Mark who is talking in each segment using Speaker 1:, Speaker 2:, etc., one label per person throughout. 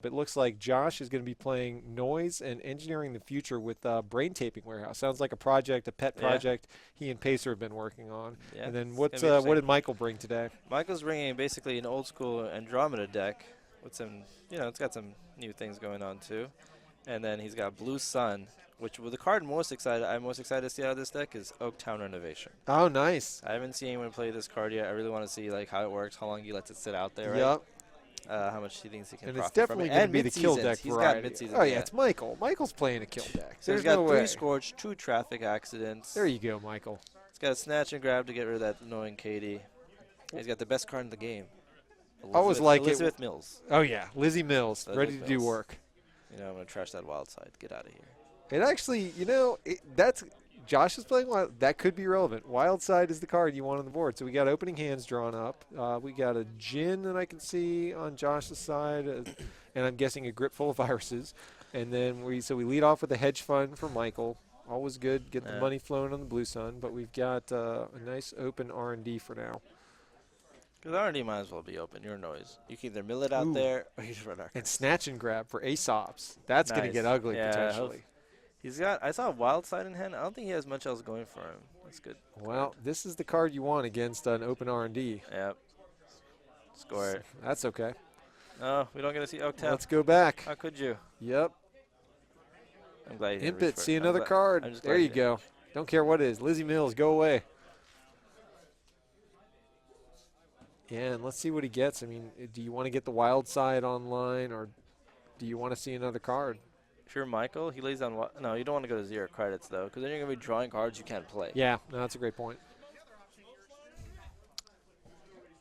Speaker 1: It looks like Josh is going to be playing Noise and Engineering the Future with Brain Taping Warehouse. Sounds like a project, a pet
Speaker 2: Yeah,
Speaker 1: project he and Pacer have been working on.
Speaker 2: yeah,
Speaker 1: And then
Speaker 2: it's gonna be
Speaker 1: what
Speaker 2: interesting.
Speaker 1: did Michael bring today?
Speaker 2: Michael's bringing basically an old school Andromeda deck with some, it's got some new things going on too. And then he's got Blue Sun, which with the card I'm most excited to see out of this deck is Oaktown Renovation.
Speaker 1: Oh, nice.
Speaker 2: I haven't seen anyone play this card yet. I really want to see like how it works, how long he lets it sit out there, right?
Speaker 1: Yep.
Speaker 2: How much he thinks he can
Speaker 1: And it's
Speaker 2: profit from it.
Speaker 1: definitely going to
Speaker 2: And
Speaker 1: be the kill
Speaker 2: mid-seasons.
Speaker 1: deck
Speaker 2: He's
Speaker 1: variety.
Speaker 2: got mid-seasons.
Speaker 1: Oh, yeah,
Speaker 2: yeah.
Speaker 1: it's Michael. Michael's playing a kill deck.
Speaker 2: So
Speaker 1: There's
Speaker 2: he's got
Speaker 1: no
Speaker 2: 3
Speaker 1: way.
Speaker 2: Scorch, 2 traffic accidents.
Speaker 1: There you go, Michael.
Speaker 2: He's got a snatch and grab to get rid of that annoying Katie. He's got the best card in the game.
Speaker 1: I always like
Speaker 2: Elizabeth Mills.
Speaker 1: Oh, yeah, Lizzie Mills, ready to do
Speaker 2: Mills.
Speaker 1: work.
Speaker 2: I'm going to trash that wild side. Get out of here.
Speaker 1: It actually, that's Josh is playing wild. That could be relevant. Wild side is the card you want on the board. So we got opening hands drawn up. We got a Jin that I can see on Josh's side, and I'm guessing a grip full of viruses. And then we lead off with a hedge fund for Michael. Always good, get the money flowing on the Blue Sun. But we've got a nice open R&D for now.
Speaker 2: Because R&D might as well be open. Your noise. You can either mill it out there or you just run our
Speaker 1: And snatch and grab for Aesops. That's going to get ugly potentially.
Speaker 2: He's got. I saw Wild Side in hand. I don't think he has much else going for him. That's good.
Speaker 1: Well, this is the card you want against an open R&D.
Speaker 2: Yep. Score it.
Speaker 1: That's okay.
Speaker 2: No, we don't get to see Oaktown.
Speaker 1: Let's go back.
Speaker 2: How could you?
Speaker 1: Yep.
Speaker 2: I'm glad you didn't
Speaker 1: Imp
Speaker 2: reach
Speaker 1: it.
Speaker 2: for
Speaker 1: See
Speaker 2: I'm
Speaker 1: another
Speaker 2: glad-
Speaker 1: card.
Speaker 2: I'm just
Speaker 1: There
Speaker 2: glad
Speaker 1: you
Speaker 2: didn't.
Speaker 1: go. Don't care what it is. Lizzie Mills, go away. Yeah, and let's see what he gets. I mean, do you want to get the wild side online, or do you want to see another card?
Speaker 2: If you're Michael, he lays down. No, you don't want to go to 0 credits though, because then you're gonna be drawing cards you can't play.
Speaker 1: Yeah, no, that's a great point.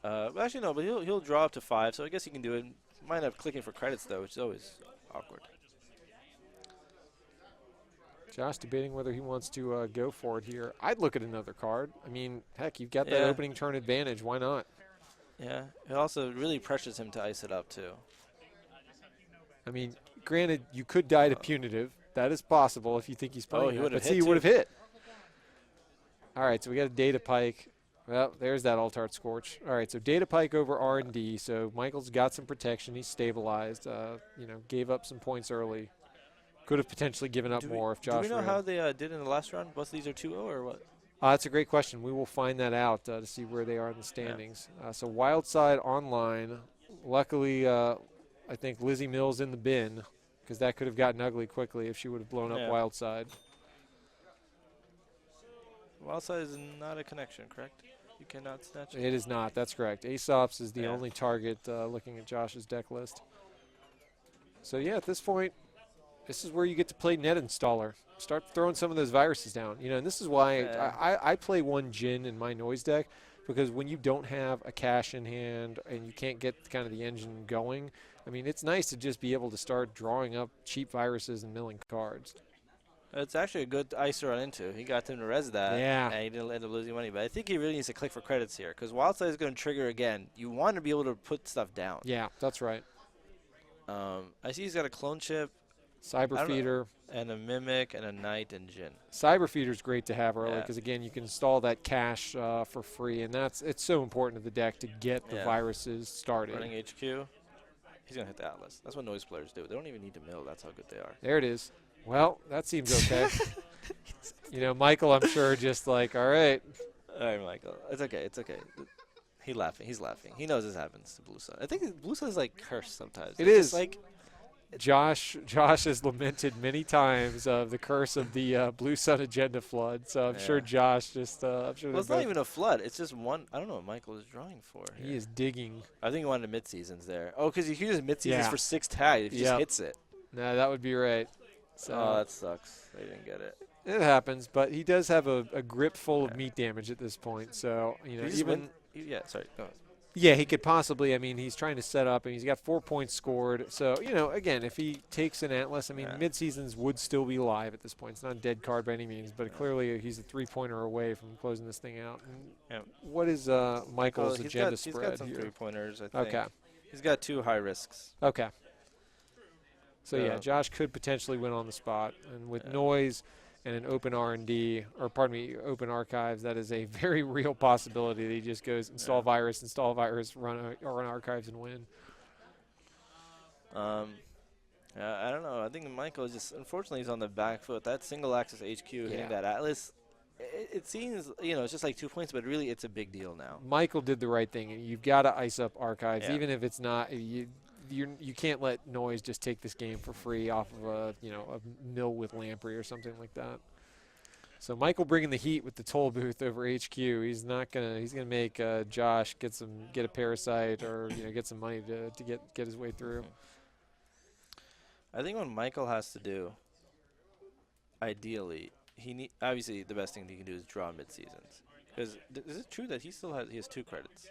Speaker 2: But actually no, but he'll draw up to 5, so I guess he can do it. Might end up clicking for credits though, which is always awkward.
Speaker 1: Josh debating whether he wants to go for it here. I'd look at another card. I mean, heck, you've got that
Speaker 2: Yeah.
Speaker 1: opening turn advantage. Why not?
Speaker 2: Yeah, it also really pressures him to ice it up too.
Speaker 1: I mean, granted, you could die to punitive. That is possible if you think he's playing.
Speaker 2: he
Speaker 1: that,
Speaker 2: would've
Speaker 1: but
Speaker 2: hit
Speaker 1: see, he
Speaker 2: too.
Speaker 1: would have hit. All right, so we got a Data Pike. Well, there's that Altart Scorch. All right, so Data Pike over R&D. So Michael's got some protection. He's stabilized. Gave up some points early. Could have potentially given up more if Josh.
Speaker 2: Do we know
Speaker 1: ran.
Speaker 2: how they did in the last round? Both of these are 2-0 or what?
Speaker 1: That's a great question. We will find that out to see where they are in the standings. So Wild Side online. Luckily, I think Lizzie Mills in the bin, because that could have gotten ugly quickly if she would have blown up Wild Side.
Speaker 2: Wild side is not a connection, correct? You cannot snatch it.
Speaker 1: It is not. That's correct. Aesops is the only target looking at Josh's deck list. So, yeah, at this point, this is where you get to play Net Installer. Start throwing some of those viruses down. And this is why I play one Jin in my noise deck, because when you don't have a cash in hand and you can't get kind of the engine going, I mean, it's nice to just be able to start drawing up cheap viruses and milling cards.
Speaker 2: It's actually a good ice to run into. He got him to res that,
Speaker 1: Yeah.
Speaker 2: and he didn't end up losing money. But I think he really needs to click for credits here, because Wild Side is going to trigger again. You want to be able to put stuff down.
Speaker 1: Yeah, that's right.
Speaker 2: I see he's got a clone chip.
Speaker 1: Cyber Feeder.
Speaker 2: And a Mimic and a Knight and Jin.
Speaker 1: Cyber Feeder is great to have early because, again, you can install that cache for free, and it's so important to the deck to get the viruses started.
Speaker 2: Running HQ. He's going to hit the Atlas. That's what noise players do. They don't even need to mill. That's how good they are.
Speaker 1: There it is. Well, that seems okay. Michael, I'm sure, just like, all right.
Speaker 2: All right, Michael. It's okay. It's okay. He's laughing. He's laughing. He knows this happens to Blue Sun. I think Blue Sun is like cursed sometimes.
Speaker 1: It is.
Speaker 2: Like
Speaker 1: Josh has lamented many times of the curse of the Blue Sun agenda flood. So I'm sure Josh just. I'm sure
Speaker 2: well, it's not even a flood. It's just one. I don't know what Michael is drawing for.
Speaker 1: He is digging.
Speaker 2: I think he wanted mid seasons there. Oh, because he uses mid seasons for 6 tag if he just hits it.
Speaker 1: No, that would be right. So
Speaker 2: that sucks. They didn't get it.
Speaker 1: It happens, but he does have a grip full of meat damage at this point. So even.
Speaker 2: Sorry. Go on.
Speaker 1: Yeah, he could possibly. I mean, he's trying to set up, and he's got 4 points scored. So, again, if he takes an Atlas, I mean, mid-seasons would still be live at this point. It's not a dead card by any means, but clearly he's a 3-pointer away from closing this thing out. What is Michael's agenda spread
Speaker 2: here? He's got some 3-pointers, I think.
Speaker 1: Okay.
Speaker 2: He's got 2 high risks.
Speaker 1: Okay. So, yeah, Josh could potentially win on the spot. And with noise and an open R&D, or pardon me, open archives, that is a very real possibility that he just goes install virus, run archives, and win.
Speaker 2: I don't know. I think Michael is just, unfortunately, he's on the back foot. That single axis HQ hitting
Speaker 1: Yeah.
Speaker 2: that Atlas, it seems, it's just like 2 points, but really it's a big deal now.
Speaker 1: Michael did the right thing. You've got to ice up archives,
Speaker 2: Yeah.
Speaker 1: even if it's not. You can't let Noise just take this game for free off of a mill with Lamprey or something like that. So Michael bringing the heat with the toll booth over HQ. He's gonna make Josh get a parasite or get some money to get his way through.
Speaker 2: I think what Michael has to do, ideally, obviously the best thing he can do is draw mid-seasons. Because is it true that he has 2 credits?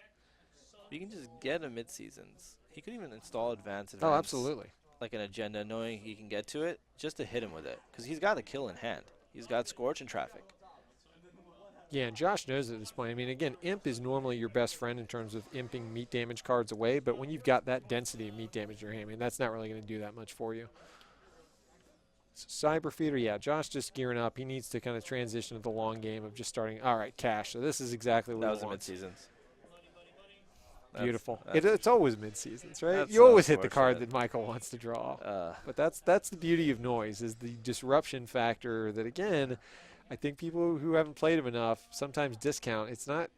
Speaker 2: You can just get a mid-seasons. He could even install advanced.
Speaker 1: Oh, absolutely.
Speaker 2: Like an agenda, knowing he can get to it, just to hit him with it. Because he's got a kill in hand. He's got Scorch and Traffic.
Speaker 1: Yeah, and Josh knows at this point. I mean, again, Imp is normally your best friend in terms of imping meat damage cards away, but when you've got that density of meat damage in your hand, I mean, that's not really going to do that much for you. So Cyber Feeder, yeah, Josh just gearing up. He needs to kind of transition to the long game of just starting, all right, cash. So this is exactly what
Speaker 2: That
Speaker 1: he
Speaker 2: was the
Speaker 1: wants.
Speaker 2: mid-seasons.
Speaker 1: Beautiful. It's always mid-seasons, right?
Speaker 2: That's
Speaker 1: You always hit the card
Speaker 2: unfortunate.
Speaker 1: that Michael wants to draw.
Speaker 2: But
Speaker 1: But that's the beauty of Noise, is the disruption factor that, again, I think people who haven't played him enough sometimes discount. It's not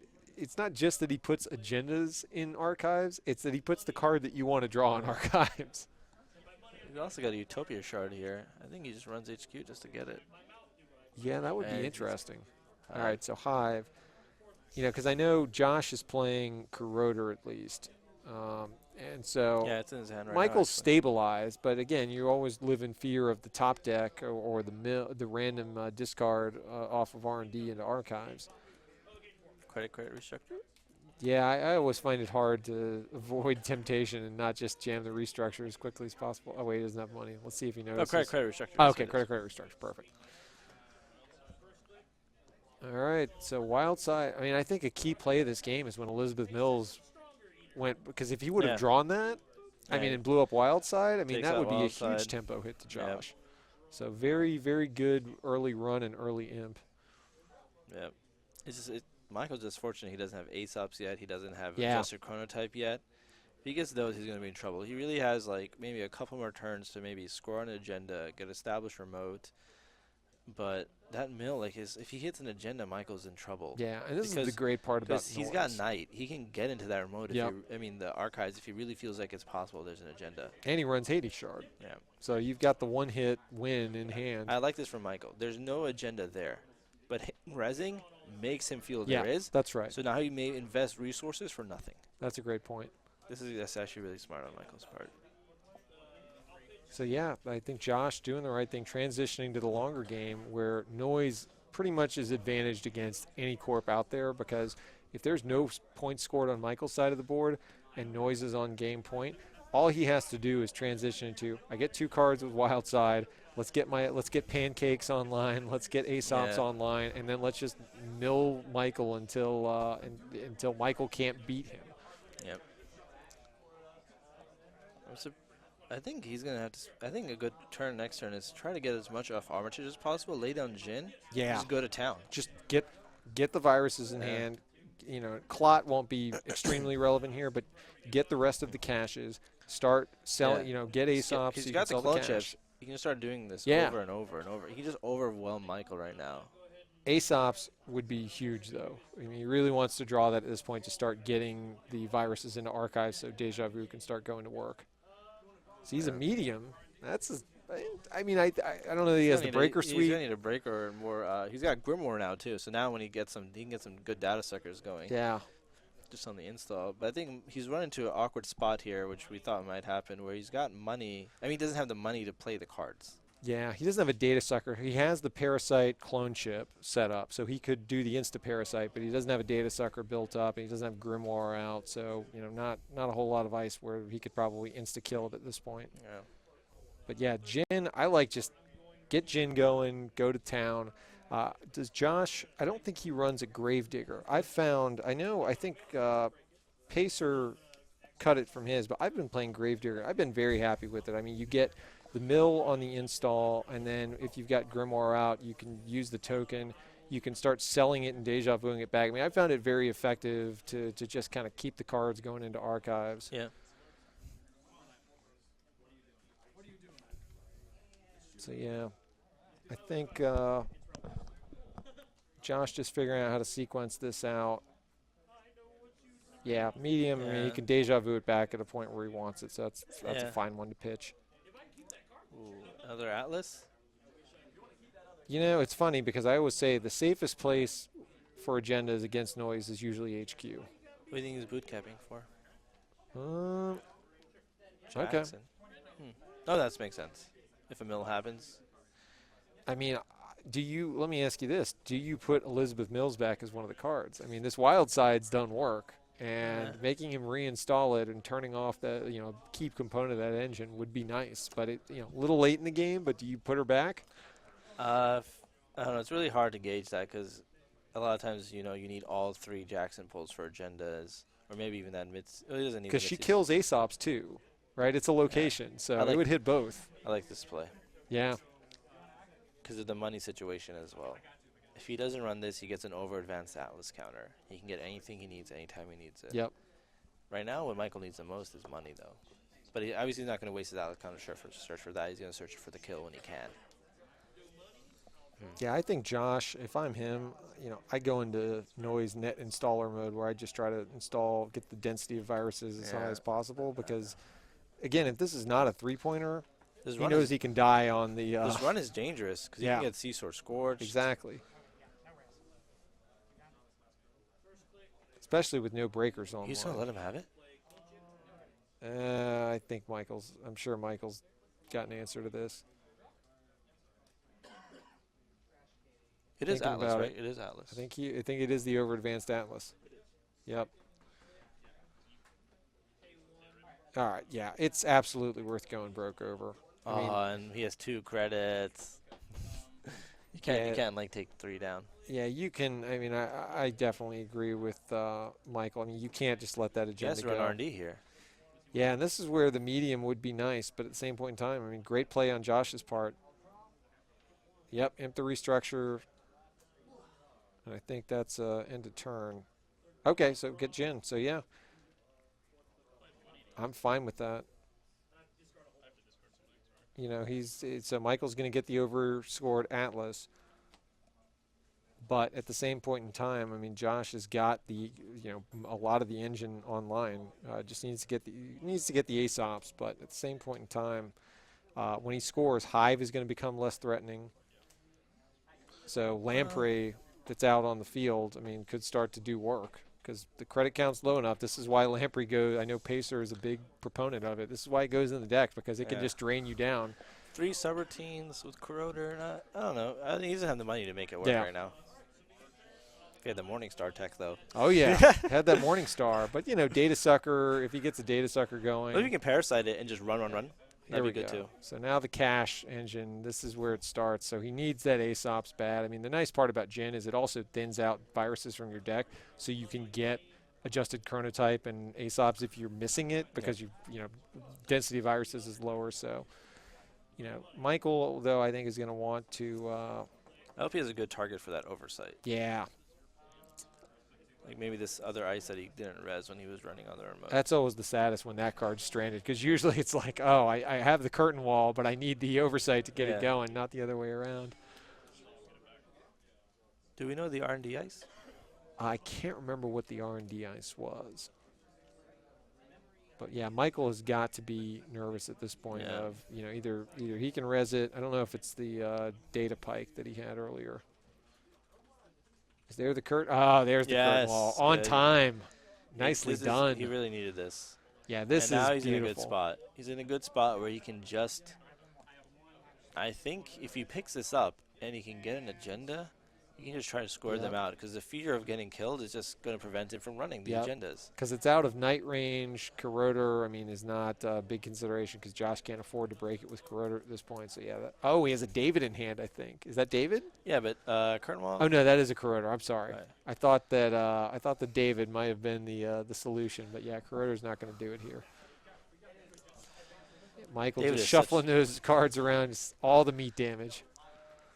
Speaker 1: just that he puts agendas in archives, it's that he puts the card that you want to draw in archives.
Speaker 2: you also got a Utopia shard here. I think he just runs HQ just to get it.
Speaker 1: Yeah, that would
Speaker 2: And
Speaker 1: be
Speaker 2: he's-
Speaker 1: interesting. All right, so Hive. Because I know Josh is playing Corroder at least. And so
Speaker 2: Yeah, it's in his hand right
Speaker 1: Michael's
Speaker 2: now.
Speaker 1: stabilized, but again, you always live in fear of the top deck or the random discard off of R&D into archives.
Speaker 2: Credit restructure.
Speaker 1: Yeah, I always find it hard to avoid temptation and not just jam the restructure as quickly as possible. Oh, wait, he doesn't have money. Let's see if he
Speaker 2: Oh,
Speaker 1: notices.
Speaker 2: credit restructure.
Speaker 1: Oh, okay, credit restructure. Perfect. All right, so wild side. I mean, I think a key play of this game is when Elizabeth Mills went, because if he would have
Speaker 2: Yeah.
Speaker 1: drawn that, I mean, and blew up wild side, I mean,
Speaker 2: Takes
Speaker 1: that
Speaker 2: out
Speaker 1: would be a
Speaker 2: wild
Speaker 1: huge
Speaker 2: side.
Speaker 1: tempo hit to
Speaker 2: Yep.
Speaker 1: Josh. So very, very good early run and early imp.
Speaker 2: Yeah. Michael's just fortunate he doesn't have Aesops yet. He doesn't have
Speaker 1: Yeah.
Speaker 2: Adjuster Chronotype yet. If he gets those, he's going to be in trouble. He really has like maybe a couple more turns to maybe score on an agenda, get established remote. But that mill, if he hits an agenda, Michael's in trouble.
Speaker 1: Yeah, and this is
Speaker 2: Because-
Speaker 1: the great part about
Speaker 2: Because he's got
Speaker 1: Noise.
Speaker 2: Knight. He can get into that remote.
Speaker 1: Yep.
Speaker 2: The archives, if he really feels like it's possible, there's an agenda.
Speaker 1: And he runs Hades Shard.
Speaker 2: Yeah.
Speaker 1: So you've got the one-hit win in hand.
Speaker 2: I like this from Michael. There's no agenda there. But rezzing makes him feel
Speaker 1: Yeah,
Speaker 2: there is.
Speaker 1: that's right.
Speaker 2: So now he may invest resources for nothing.
Speaker 1: That's a great point.
Speaker 2: That's actually really smart on Michael's part.
Speaker 1: So, yeah, I think Josh doing the right thing, transitioning to the longer game where Noise pretty much is advantaged against any Corp out there, because if there's no points scored on Michael's side of the board and Noise is on game point, all he has to do is transition into, I get 2 cards with wild side, let's get pancakes online, let's get Aesops
Speaker 2: Yeah.
Speaker 1: online, and then let's just mill Michael until Michael can't beat him.
Speaker 2: Yep. I think he's going to have to. I think a good turn next turn is try to get as much off Armitage as possible, lay down Jin,
Speaker 1: Yeah.
Speaker 2: just go to town.
Speaker 1: Just get the viruses in
Speaker 2: Yeah.
Speaker 1: hand. Clot won't be extremely relevant here, but get the rest of the caches. Start selling.
Speaker 2: Yeah.
Speaker 1: Get Aesops.
Speaker 2: He's
Speaker 1: so you
Speaker 2: got
Speaker 1: can
Speaker 2: the
Speaker 1: sell
Speaker 2: clone
Speaker 1: cash.
Speaker 2: chips. He can start doing this
Speaker 1: Yeah.
Speaker 2: over and over and over. He can just overwhelm Michael right now.
Speaker 1: Aesops would be huge, though. I mean, he really wants to draw that at this point to start getting the viruses into archives so Deja Vu can start going to work. So he's a medium. I don't know that he has the breaker
Speaker 2: He's
Speaker 1: suite.
Speaker 2: gonna need a breaker and more. He's got Grimoire now too. So now when he gets he can get some good data suckers going.
Speaker 1: Yeah.
Speaker 2: Just on the install. But I think he's run into an awkward spot here, which we thought might happen, where he's got money. I mean, he doesn't have the money to play the cards.
Speaker 1: Yeah, he doesn't have a data sucker. He has the Parasite clone chip set up, so he could do the Insta-Parasite, but he doesn't have a data sucker built up, and he doesn't have Grimoire out, so, not a whole lot of ice where he could probably insta-kill it at this point.
Speaker 2: Yeah.
Speaker 1: But, yeah, Jin, I like just get Jin going, go to town. Does Josh, I don't think he runs a Gravedigger. I think Pacer cut it from his, but I've been playing Gravedigger. I've been very happy with it. I mean, you get the mill on the install, and then if you've got Grimoire out, you can use the token. You can start selling it and deja vuing it back. I mean, I found it very effective to just kind of keep the cards going into archives.
Speaker 2: Yeah.
Speaker 1: So, yeah, I think Josh just figuring out how to sequence this out. Yeah, medium. I mean, he can deja vu it back at a point where he wants it, so that's a fine one to pitch.
Speaker 2: Ooh, another Atlas?
Speaker 1: You know, it's funny because I always say the safest place for agendas against noise is usually HQ.
Speaker 2: What do you think he's boot capping for?
Speaker 1: Okay.
Speaker 2: Oh, that makes sense. If a mill happens.
Speaker 1: I mean, let me ask you this. Do you put Elizabeth Mills back as one of the cards? I mean, this wild sides don't work, and making him reinstall it and turning off the, key component of that engine would be nice. But a little late in the game, but do you put her back?
Speaker 2: I don't know. It's really hard to gauge that because a lot of times, you need all 3 Jackson pulls for agendas, or maybe even that
Speaker 1: because she kills Aesops too, right? It's a location, so it would hit both.
Speaker 2: I like this play.
Speaker 1: Yeah.
Speaker 2: Because of the money situation as well. If he doesn't run this, he gets an over-advanced Atlas counter. He can get anything he needs anytime he needs it.
Speaker 1: Yep.
Speaker 2: Right now, what Michael needs the most is money, though. But he obviously not going to waste his Atlas counter search for that. He's going to search for the kill when he can.
Speaker 1: Yeah, I think Josh, if I'm him, I go into noise net installer mode where I just try to get the density of viruses as high as possible because, again, if this is not a three-pointer, he knows he can die on the...
Speaker 2: this run is dangerous because you can get C-Source scorched.
Speaker 1: Exactly. Especially with no breakers on.
Speaker 2: He's going to let him have it?
Speaker 1: I'm sure Michael's got an answer to this.
Speaker 2: It is Atlas, right? It is Atlas.
Speaker 1: I think it is the over-advanced Atlas. Yep. All right, yeah, it's absolutely worth going broke over.
Speaker 2: And he has 2 credits. You can't take 3 down.
Speaker 1: Yeah, you can. I mean, I definitely agree with Michael. I mean, you can't just let that agenda go.
Speaker 2: He has to run R&D here.
Speaker 1: Yeah, and this is where the medium would be nice, but at the same point in time, I mean, great play on Josh's part. Yep, imp the restructure. And I think that's end of turn. Okay, so get Jin. So, yeah. I'm fine with that. So Michael's going to get the overscored Atlas. But at the same point in time, I mean, Josh has got the, a lot of the engine online. Just needs to get the Aesops. But at the same point in time, when he scores, Hive is going to become less threatening. So Lamprey that's out on the field, I mean, could start to do work because the credit count's low enough. This is why Lamprey goes. I know Pacer is a big proponent of it. This is why it goes in the deck because it can just drain you down.
Speaker 2: 3 subroutines with Corroder. I don't know. I think he doesn't have the money to make it work right now. If he had the Morningstar tech, though.
Speaker 1: Oh, yeah. Had that Morningstar. But, Data Sucker, if he gets a Data Sucker going.
Speaker 2: Maybe you can Parasite it and just run. That'd be good, too.
Speaker 1: So now the cache engine, this is where it starts. So he needs that Aesops bad. I mean, the nice part about Jin is it also thins out viruses from your deck so you can get adjusted chronotype and Aesops if you're missing it because density of viruses is lower. So, Michael, though, I think is going to want to.
Speaker 2: I hope he has a good target for that oversight.
Speaker 1: Yeah.
Speaker 2: Like maybe this other ice that he didn't res when he was running other remote.
Speaker 1: That's always the saddest when that card's stranded because usually it's like, oh, I have the curtain wall, but I need the oversight to get it going, not the other way around.
Speaker 2: Do we know the R&D ice?
Speaker 1: I can't remember what the R&D ice was. But, yeah, Michael has got to be nervous at this point of, either he can res it. I don't know if it's the data pike that he had earlier. Is there the curtain? Oh, there's the curtain wall. On time. Nicely done.
Speaker 2: He really needed this.
Speaker 1: Yeah, this is
Speaker 2: now he's
Speaker 1: beautiful.
Speaker 2: in a good spot. He's in a good spot where he can just – I think if he picks this up and he can get an agenda, he can just try to score them out because the fear of getting killed is just going to prevent him from running the agendas.
Speaker 1: Because it's out of night range. Corroder, I mean, is not a big consideration because Josh can't afford to break it with Corroder at this point. So, yeah. He has a David in hand, I think. Is that David?
Speaker 2: Yeah, but curtain wall.
Speaker 1: Oh, no, that is a Corroder. I'm sorry.
Speaker 2: Right.
Speaker 1: I thought the David might have been the solution. But, yeah, Corroder's not going to do it here. Michael David just shuffling those cards around, just all the meat damage.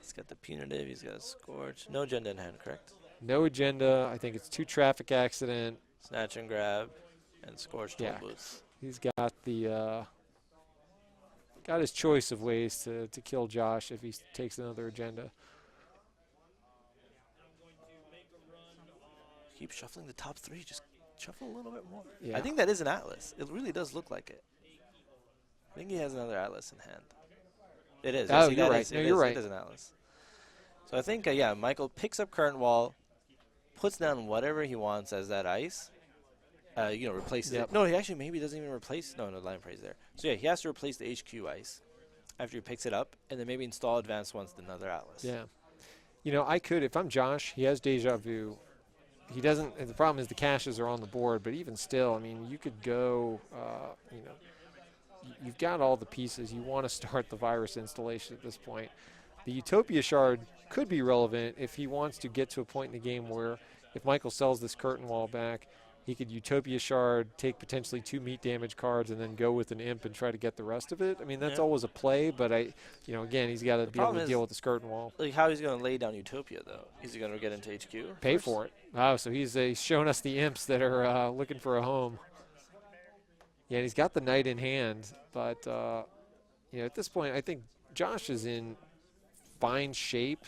Speaker 2: He's got the punitive. He's got a scorch. No agenda in hand, correct?
Speaker 1: No agenda. I think it's 2 traffic accident.
Speaker 2: Snatch and grab and scorch toll boots.
Speaker 1: He's got the got his choice of ways to kill Josh if he takes another agenda.
Speaker 2: Keep shuffling the top 3. Just shuffle a little bit more.
Speaker 1: Yeah.
Speaker 2: I think that is an Atlas. It really does look like it. I think he has another Atlas in hand. It is.
Speaker 1: Oh,
Speaker 2: See,
Speaker 1: you're
Speaker 2: that
Speaker 1: right.
Speaker 2: is-
Speaker 1: No,
Speaker 2: it
Speaker 1: you're
Speaker 2: is-
Speaker 1: right.
Speaker 2: It is an Atlas. So I think, yeah, Michael picks up current wall, puts down whatever he wants as that ice. Replaces
Speaker 1: Yep.
Speaker 2: it. No, he actually maybe doesn't even replace. No, line praise there. So yeah, he has to replace the HQ ice after he picks it up, and then maybe install advanced ones to another Atlas.
Speaker 1: Yeah. I could, if I'm Josh, he has deja vu. He doesn't, and the problem is the caches are on the board, but even still, I mean, you could go, you've got all the pieces. You want to start the virus installation at this point. The Utopia shard could be relevant if he wants to get to a point in the game where if Michael sells this curtain wall back, he could Utopia shard, take potentially 2 meat damage cards, and then go with an imp and try to get the rest of it. I mean, that's always a play, but again, he's got to be able to deal with the curtain wall.
Speaker 2: Like, how he's going to lay down Utopia, though? Is he going to get into HQ?
Speaker 1: Pay for it. Oh, so he's shown us the imps that are looking for a home. Yeah, and he's got the knight in hand, but at this point, I think Josh is in fine shape.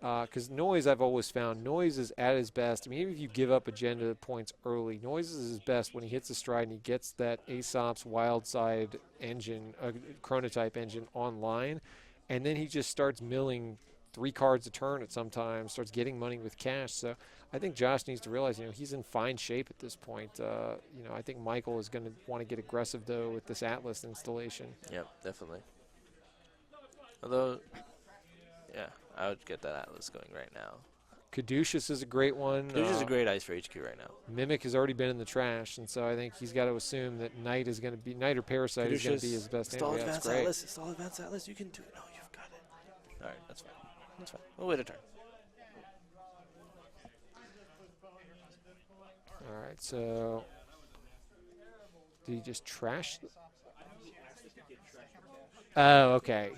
Speaker 1: Because Noise, I've always found, Noise is at his best. I mean, even if you give up agenda points early, Noise is his best when he hits the stride and he gets that Aesop's Wild Side engine, chronotype engine online, and then he just starts milling 3 cards a turn at some time, starts getting money with cash. So I think Josh needs to realize, he's in fine shape at this point. I think Michael is going to want to get aggressive, though, with this Atlas installation.
Speaker 2: Yep, definitely. Although, yeah, I would get that Atlas going right now.
Speaker 1: Caduceus is a great one.
Speaker 2: Caduceus is a great ice for HQ right now.
Speaker 1: Mimic has already been in the trash, and so I think he's got to assume that Knight or Parasite
Speaker 2: Caduceus,
Speaker 1: is going to be his best
Speaker 2: install
Speaker 1: hand. Yeah, that's
Speaker 2: advanced
Speaker 1: great.
Speaker 2: Atlas. Install advanced Atlas. You can do it. No, you've got it. All right, that's fine. That's fine. We'll wait a turn.
Speaker 1: All right, so did he just trash? Oh, okay.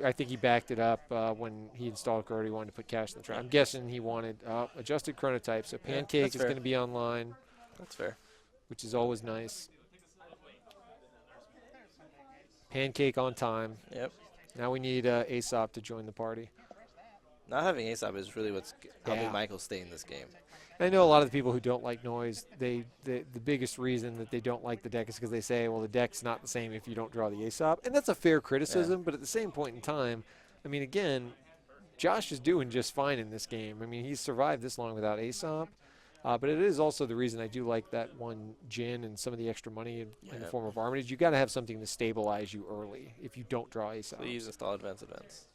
Speaker 1: I think he backed it up when he installed code. He wanted to put cash in the trash. I'm guessing he wanted adjusted chronotype. So Pancake is going to be online.
Speaker 2: That's fair.
Speaker 1: Which is always nice. Pancake on time.
Speaker 2: Yep.
Speaker 1: Now we need Aesop to join the party.
Speaker 2: Not having Aesop is really what's helping Michael stay in this game.
Speaker 1: I know a lot of the people who don't like Noise, the biggest reason that they don't like the deck is because they say, well, the deck's not the same if you don't draw the Aesop. And that's a fair criticism, but at the same point in time, I mean, again, Josh is doing just fine in this game. I mean, he's survived this long without Aesop. But it is also the reason I do like that one Jin and some of the extra money in the form of Armitage. You got to have something to stabilize you early if you don't draw Aesop.
Speaker 2: Please install advanced events.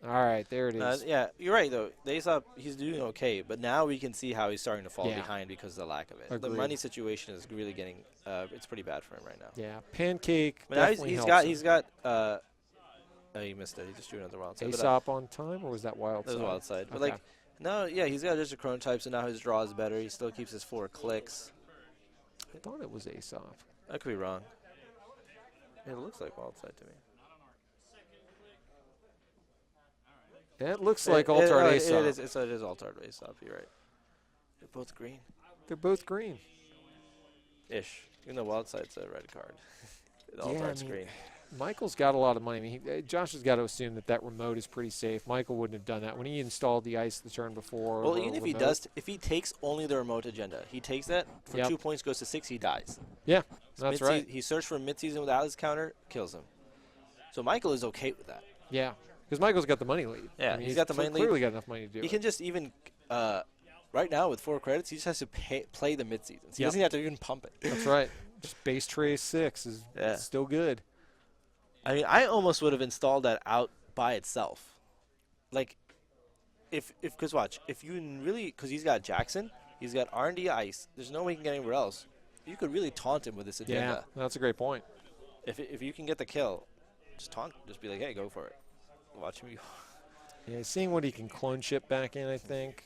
Speaker 1: All right, there it is.
Speaker 2: Yeah, you're right, though. The Aesop, he's doing okay, but now we can see how he's starting to fall behind because of the lack of it.
Speaker 1: Agreed.
Speaker 2: The money situation is really getting it's pretty bad for him right now.
Speaker 1: Yeah, Pancake
Speaker 2: but now
Speaker 1: definitely
Speaker 2: he's got oh, he missed it. He just drew another wild side.
Speaker 1: Aesop on time, or was that wild side?
Speaker 2: That was wild side. But,
Speaker 1: okay.
Speaker 2: no, yeah, he's got just a chronotype, so now his draw is better. He still keeps his 4 clicks.
Speaker 1: I thought it was Aesop.
Speaker 2: I could be wrong. It looks like wild side to me.
Speaker 1: That looks like Altard Aesop.
Speaker 2: It is Altard Aesop. You're right. They're both green.
Speaker 1: They're both green.
Speaker 2: Ish. Even though wild side's a red card. Altard's green.
Speaker 1: Michael's got a lot of money. I mean, Josh has got to assume that remote is pretty safe. Michael wouldn't have done that when he installed the ice the turn before.
Speaker 2: Well, even if he does, if he takes only the remote agenda, he takes that for 2 points, goes to 6, he dies.
Speaker 1: Yeah, that's right.
Speaker 2: He searched for mid-season with Atlas counter, kills him. So Michael is okay with that.
Speaker 1: Yeah, because Michael's got the money lead.
Speaker 2: Yeah,
Speaker 1: I mean,
Speaker 2: he's got the money lead.
Speaker 1: Clearly got enough money to do it.
Speaker 2: He can just even right now with 4 credits, he just has to play the mid-season. So he doesn't have to even pump it.
Speaker 1: That's right. Just base trace 6 is still good.
Speaker 2: I mean, I almost would have installed that out by itself. Like, because watch, if you really, because he's got Jackson, he's got R&D Ice, there's no way he can get anywhere else. You could really taunt him with this agenda.
Speaker 1: Yeah, that's a great point.
Speaker 2: If you can get the kill, just taunt, just be like, hey, go for it. Watch him.
Speaker 1: Yeah, seeing what he can clone ship back in, I think.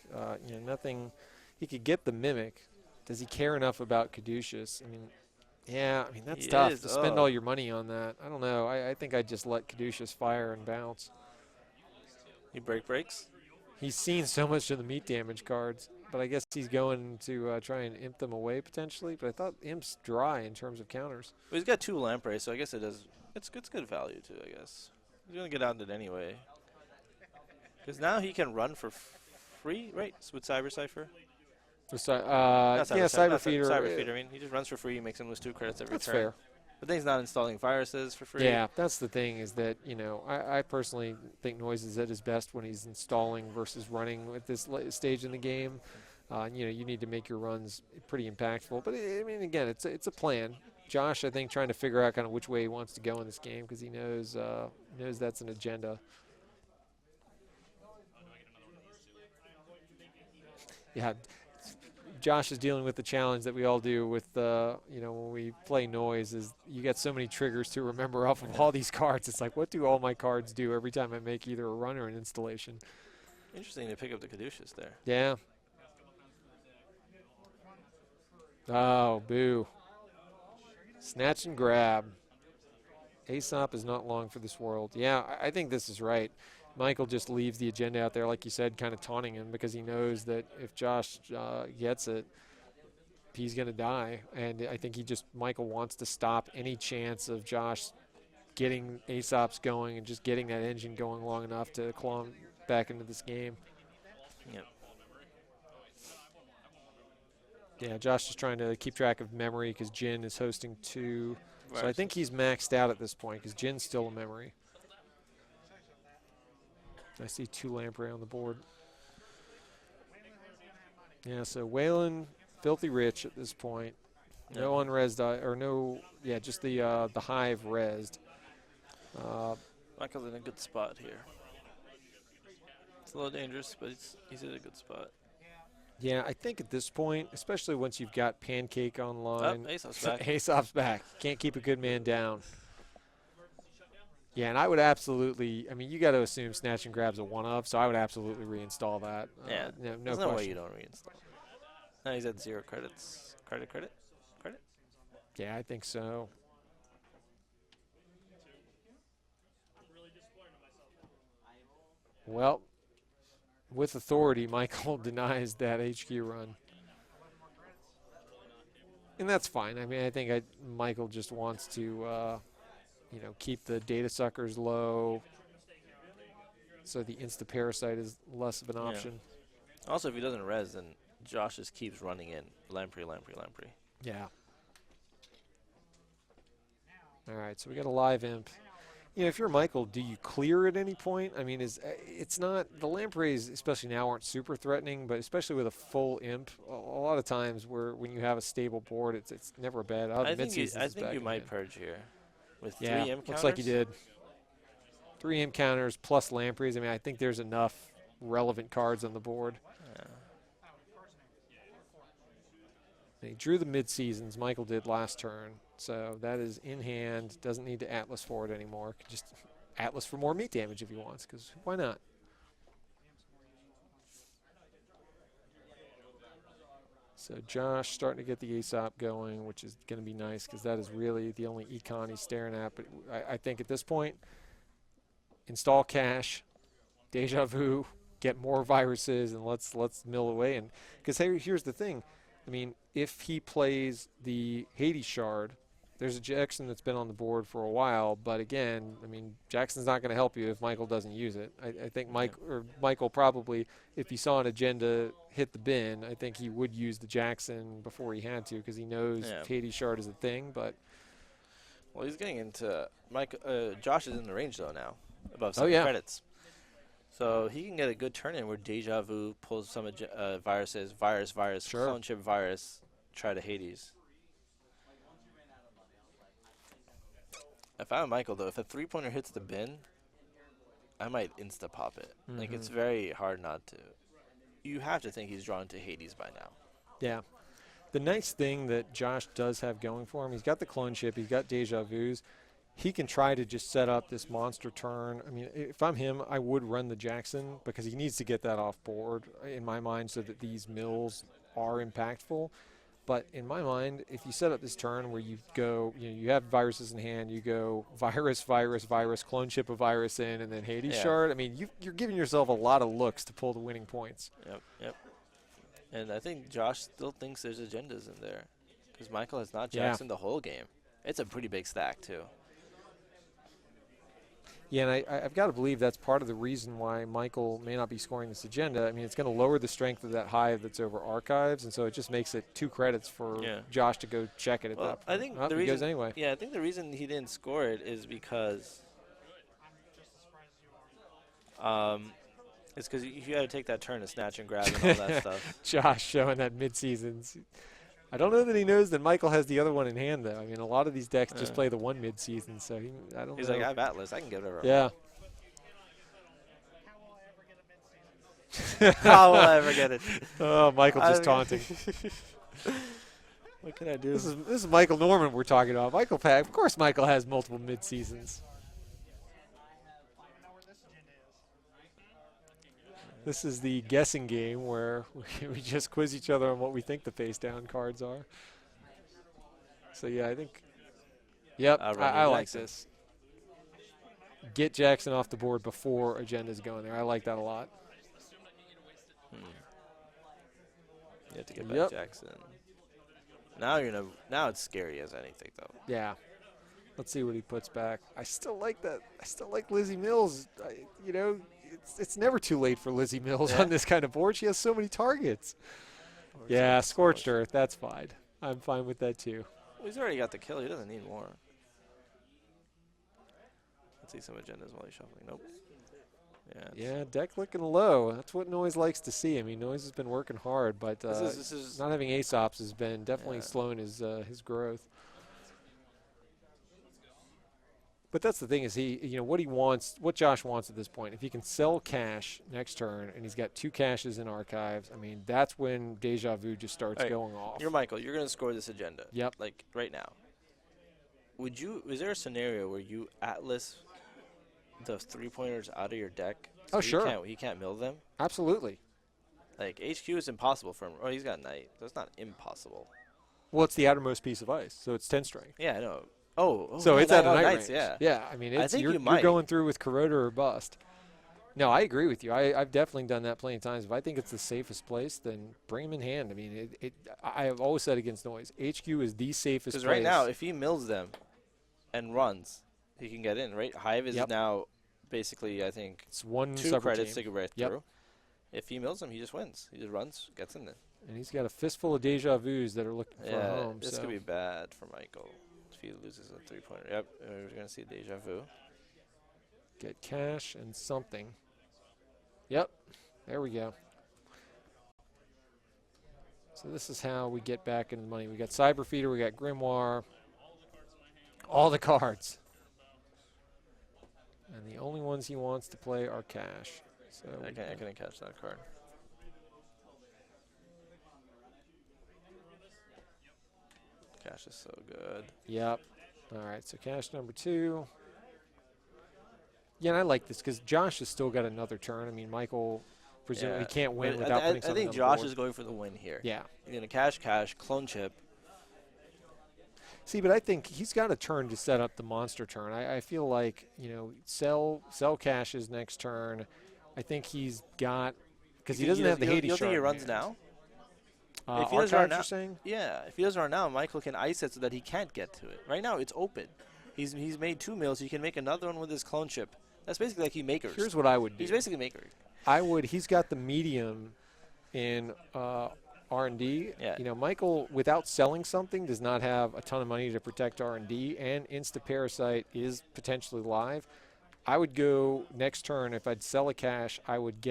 Speaker 1: Nothing. He could get the Mimic. Does he care enough about Caduceus? I mean, that's tough to spend all your money on that. I don't know. I think I'd just let Caduceus fire and bounce.
Speaker 2: He breaks?
Speaker 1: He's seen so much of the meat damage cards, but I guess he's going to try and imp them away potentially. But I thought imp's dry in terms of counters.
Speaker 2: Well, he's got 2 lampreys, so I guess it does It's good value too, I guess. He's gonna get out of it anyway. Because now he can run for free, right? With Cyber Cipher. Not
Speaker 1: Yeah, Cyber
Speaker 2: not
Speaker 1: Feeder.
Speaker 2: Cyber Feeder. I mean, he just runs for free, makes him lose 2 credits every
Speaker 1: That's
Speaker 2: turn.
Speaker 1: fair.
Speaker 2: But then he's not installing viruses for free.
Speaker 1: Yeah, that's the thing is that, I personally think Noise is at his best when he's installing versus running at this stage in the game. You need to make your runs pretty impactful. But, I mean, again, it's a plan. Josh, I think, trying to figure out kind of which way he wants to go in this game because he knows that's an agenda. Yeah, Josh is dealing with the challenge that we all do with, when we play Noise is you get so many triggers to remember off of all these cards. It's like, what do all my cards do every time I make either a run or an installation?
Speaker 2: Interesting to pick up the Caduceus there.
Speaker 1: Yeah. Oh, boo. Snatch and grab. Aesop is not long for this world. Yeah, I think this is right. Michael just leaves the agenda out there, like you said, kind of taunting him because he knows that if Josh gets it, he's going to die. And I think Michael wants to stop any chance of Josh getting Aesop's going and just getting that engine going long enough to claw him back into this game.
Speaker 2: Yep.
Speaker 1: Yeah, Josh is trying to keep track of memory because Jin is hosting 2. So I think he's maxed out at this point because Jin's still a memory. I see 2 Lamprey on the board. Yeah, so Waylon, filthy rich at this point. No unresed, or no, yeah, just the Hive resed.
Speaker 2: Michael's in a good spot here. It's a little dangerous, but he's in a good spot.
Speaker 1: Yeah, I think at this point, especially once you've got Pancake online.
Speaker 2: Oh, Aesop's back.
Speaker 1: Aesop's back. Can't keep a good man down. Yeah, and I would absolutely, you got to assume Snatch and Grab's a one-of, so I would absolutely reinstall that.
Speaker 2: Yeah,
Speaker 1: no
Speaker 2: there's
Speaker 1: question.
Speaker 2: no way you don't reinstall. Now he's at 0 credits. Credit?
Speaker 1: Yeah, I think so. Well, with authority, Michael denies that HQ run. And that's fine. I think Michael just wants to, keep the data suckers low so the insta-parasite is less of an option.
Speaker 2: Yeah. Also, if he doesn't res, then Josh just keeps running in. Lamprey.
Speaker 1: Yeah. All right, so we got a live imp. If you're Michael, do you clear at any point? It's not the lampreys, especially now, aren't super threatening, but especially with a full imp, a lot of times when you have a stable board, it's never bad.
Speaker 2: I think you might purge here with 3 imp counters.
Speaker 1: Looks like you did. 3 imp counters plus lampreys. I think there's enough relevant cards on the board.
Speaker 2: Yeah.
Speaker 1: He drew the mid-seasons. Michael did last turn. So that is in hand. Doesn't need to Atlas for it anymore. Can just Atlas for more meat damage if he wants, because why not? So Josh starting to get the Aesop going, which is going to be nice because that is really the only econ he's staring at. But I think at this point, install cache, Deja Vu, get more viruses, and let's mill away. And because here's the thing. If he plays the Hades shard, there's a Jackson that's been on the board for a while, but again, Jackson's not going to help you if Michael doesn't use it. I think Michael probably, if he saw an agenda hit the bin, I think he would use the Jackson before he had to because he knows Hades shard is a thing. But
Speaker 2: well, he's getting into Josh is in the range though now, above 7 credits. So he can get a good turn in where Deja Vu pulls some viruses, virus, clone chip virus, try to Hades. If I'm Michael, though, if a 3-pointer hits the bin, I might insta-pop it.
Speaker 1: Mm-hmm.
Speaker 2: It's very hard not to. You have to think he's drawn to Hades by now.
Speaker 1: Yeah. The nice thing that Josh does have going for him, he's got the clone chip, he's got Deja Vus. He can try to just set up this monster turn. If I'm him, I would run the Jackson because he needs to get that off board, in my mind, so that these mills are impactful. But in my mind, if you set up this turn where you go, you have viruses in hand, you go virus, clone chip a virus in, and then Hades shard, you're giving yourself a lot of looks to pull the winning points.
Speaker 2: Yep. And I think Josh still thinks there's agendas in there because Michael has not Jackson the whole game. It's a pretty big stack, too.
Speaker 1: Yeah, and I've got to believe that's part of the reason why Michael may not be scoring this agenda. I mean, it's going to lower the strength of that hive that's over archives, and so it just makes it 2 credits for Josh to go check it at that point.
Speaker 2: I think
Speaker 1: the reason, he goes anyway.
Speaker 2: Yeah, I think the reason he didn't score it is because it's because you got to take that turn to snatch and grab and all that stuff.
Speaker 1: Josh showing that mid-seasons. I don't know that he knows that Michael has the other one in hand, though. I mean, a lot of these decks just play the one mid-season, so I don't know.
Speaker 2: He's like, I have Atlas. I can get whatever.
Speaker 1: Yeah.
Speaker 2: How will I ever get it?
Speaker 1: Oh, Michael just taunting.
Speaker 2: What can I do?
Speaker 1: This is Michael Norman we're talking about. Michael Pack. Of course Michael has multiple mid-seasons. This is the guessing game where we just quiz each other on what we think the face-down cards are. So, yeah, I think – yep, I like this. Get Jackson off the board before agendas go in there. I like that a lot.
Speaker 2: You have to get back Jackson. Now it's scary as anything, though.
Speaker 1: Yeah. Let's see what he puts back. I still like that. I still like Lizzie Mills. You know – It's never too late for Lizzie Mills on this kind of board. She has so many targets. Yeah, Scorched Earth. That's fine. I'm fine with that, too.
Speaker 2: Well, he's already got the kill. He doesn't need more. Let's see some agendas while he's shuffling. Nope.
Speaker 1: Yeah, deck looking low. That's what Noise likes to see. I mean, Noise has been working hard, but
Speaker 2: this is
Speaker 1: not having Aesops has been definitely slowing his growth. But that's the thing is what Josh wants at this point. If he can sell cash next turn and he's got 2 caches in archives, I mean, that's when Deja Vu just starts going off.
Speaker 2: You're Michael. You're going to score this agenda.
Speaker 1: Yep.
Speaker 2: Like right now. Is there a scenario where you Atlas the 3-pointers out of your deck? So
Speaker 1: sure.
Speaker 2: He can't mill them?
Speaker 1: Absolutely.
Speaker 2: Like HQ is impossible for him. Oh, he's got Knight. That's not impossible.
Speaker 1: Well, it's the outermost piece of ice, so it's 10 strength.
Speaker 2: Yeah, I know.
Speaker 1: So it's at a night
Speaker 2: Knights,
Speaker 1: range.
Speaker 2: Yeah.
Speaker 1: I mean,
Speaker 2: you're
Speaker 1: going through with Corroder or bust. No, I agree with you. I've definitely done that plenty of times. If I think it's the safest place, then bring him in hand. I mean, I have always said against Noise, HQ is the safest place.
Speaker 2: Because right now, if he mills them and runs, he can get in, right? Hive is now basically, I think,
Speaker 1: it's 2
Speaker 2: credits to get right through. If he mills them, he just wins. He just runs, gets in there.
Speaker 1: And he's got a fistful of Deja Vus that are looking for a home.
Speaker 2: This could be bad for Michael. If he loses a 3-pointer. Yep, we're going to see Deja Vu.
Speaker 1: Get cash and something. Yep, there we go. So this is how we get back into the money. We got Cyber Feeder, we got Grimoire, all the cards. And the only ones he wants to play are cash. So
Speaker 2: I couldn't catch that card. Cash is so good.
Speaker 1: Yep. All right, so cash number 2. Yeah, and I like this because Josh has still got another turn. I mean, Michael presumably can't win without putting something on the board.
Speaker 2: I think Josh is going for the win here.
Speaker 1: Yeah.
Speaker 2: He's going to cash, clone chip.
Speaker 1: See, but I think he's got a turn to set up the monster turn. I feel like, sell caches next turn. I think he's got – because he doesn't have the Hades shard.
Speaker 2: You think he runs now?
Speaker 1: If he doesn't run now, you're saying?
Speaker 2: Yeah, if he doesn't run now, Michael can ice it so that he can't get to it. Right now, it's open. He's made 2 mills. He can make another one with his clone chip. That's basically like he makers.
Speaker 1: Here's what I would do.
Speaker 2: He's basically maker.
Speaker 1: He's got the medium in R&D.
Speaker 2: Yeah.
Speaker 1: Michael, without selling something, does not have a ton of money to protect R&D, and Insta-Parasite is potentially live. I would go next turn, if I'd sell a cash, I would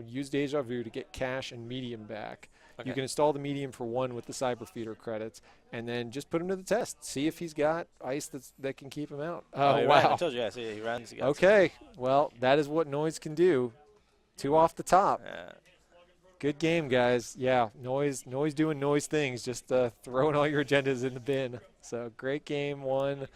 Speaker 1: use Deja Vu to get cash and medium back. Okay. You can install the medium for 1 with the Cyber Feeder credits, and then just put him to the test. See if he's got ice that can keep him out.
Speaker 2: Oh,
Speaker 1: wow.
Speaker 2: I told you, he runs.
Speaker 1: Okay, well, that is what Noise can do. 2 off the top.
Speaker 2: Yeah.
Speaker 1: Good game, guys. Yeah, Noise doing Noise things, just throwing all your agendas in the bin. So great game, 1.